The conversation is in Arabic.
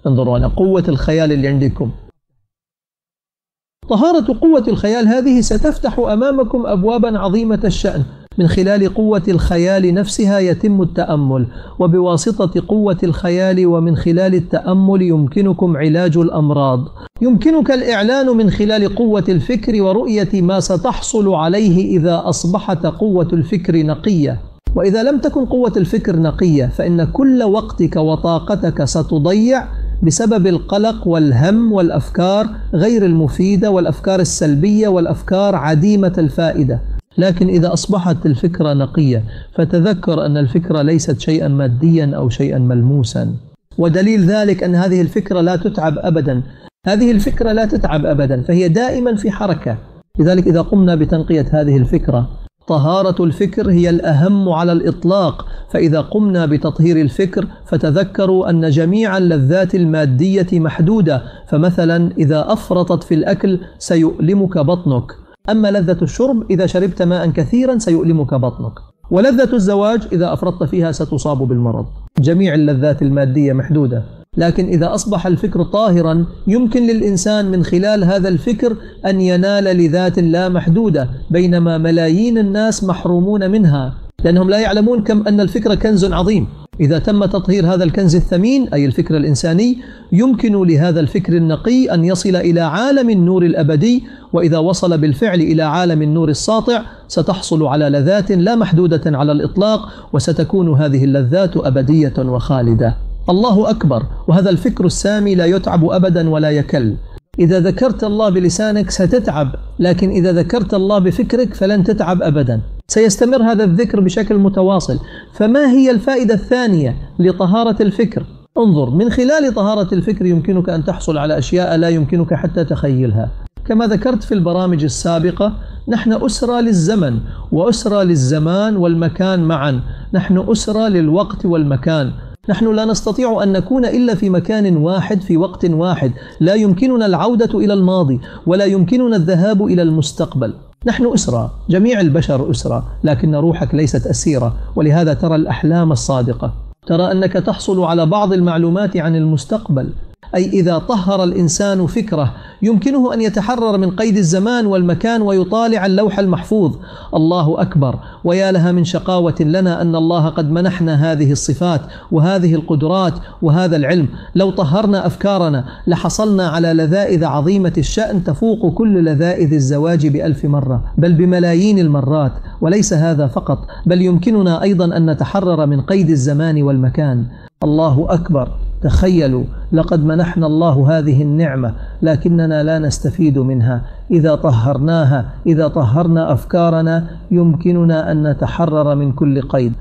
انظروا أنا قوة الخيال اللي عندكم، طهارة قوة الخيال هذه ستفتح أمامكم أبوابا عظيمة الشأن. من خلال قوة الخيال نفسها يتم التأمل، وبواسطة قوة الخيال ومن خلال التأمل يمكنكم علاج الأمراض. يمكنك الإعلان من خلال قوة الفكر ورؤية ما ستحصل عليه إذا أصبحت قوة الفكر نقية. وإذا لم تكن قوة الفكر نقية فإن كل وقتك وطاقتك ستضيع بسبب القلق والهم والأفكار غير المفيدة والأفكار السلبية والأفكار عديمة الفائدة. لكن إذا أصبحت الفكرة نقية فتذكر أن الفكرة ليست شيئا ماديا أو شيئا ملموسا، ودليل ذلك أن هذه الفكرة لا تتعب أبدا. هذه الفكرة لا تتعب أبدا، فهي دائما في حركة. لذلك إذا قمنا بتنقية هذه الفكرة، طهارة الفكر هي الأهم على الإطلاق. فإذا قمنا بتطهير الفكر فتذكروا أن جميع اللذات المادية محدودة. فمثلا إذا أفرطت في الأكل سيؤلمك بطنك، أما لذة الشرب إذا شربت ماء كثيرا سيؤلمك بطنك، ولذة الزواج إذا أفرطت فيها ستصاب بالمرض. جميع اللذات المادية محدودة، لكن إذا أصبح الفكر طاهرا يمكن للإنسان من خلال هذا الفكر أن ينال لذات لا محدودة، بينما ملايين الناس محرومون منها لأنهم لا يعلمون كم أن الفكر كنز عظيم. إذا تم تطهير هذا الكنز الثمين أي الفكر الإنساني يمكن لهذا الفكر النقي أن يصل إلى عالم النور الأبدي، وإذا وصل بالفعل إلى عالم النور الساطع ستحصل على لذات لا محدودة على الإطلاق، وستكون هذه اللذات أبدية وخالدة. الله أكبر. وهذا الفكر السامي لا يتعب أبدا ولا يكل. إذا ذكرت الله بلسانك ستتعب، لكن إذا ذكرت الله بفكرك فلن تتعب أبدا، سيستمر هذا الذكر بشكل متواصل. فما هي الفائدة الثانية لطهارة الفكر؟ انظر، من خلال طهارة الفكر يمكنك أن تحصل على أشياء لا يمكنك حتى تخيلها. كما ذكرت في البرامج السابقة، نحن أسرى للزمن وأسرى للزمان والمكان معا. نحن أسرى للوقت والمكان. نحن لا نستطيع أن نكون إلا في مكان واحد في وقت واحد. لا يمكننا العودة إلى الماضي ولا يمكننا الذهاب إلى المستقبل. نحن أسرى، جميع البشر أسرى، لكن روحك ليست أسيرة. ولهذا ترى الأحلام الصادقة، ترى أنك تحصل على بعض المعلومات عن المستقبل. أي إذا طهر الإنسان فكره يمكنه أن يتحرر من قيد الزمان والمكان ويطالع اللوح المحفوظ. الله أكبر. ويا لها من شقاوة لنا أن الله قد منحنا هذه الصفات وهذه القدرات وهذا العلم. لو طهرنا أفكارنا لحصلنا على لذائذ عظيمة الشأن تفوق كل لذائذ الزواج ب1000 مرة، بل بملايين المرات. وليس هذا فقط، بل يمكننا أيضا أن نتحرر من قيد الزمان والمكان. الله أكبر. تخيلوا، لقد منحنا الله هذه النعمة لكننا لا نستفيد منها. إذا طهرناها، إذا طهرنا أفكارنا يمكننا أن نتحرر من كل قيد.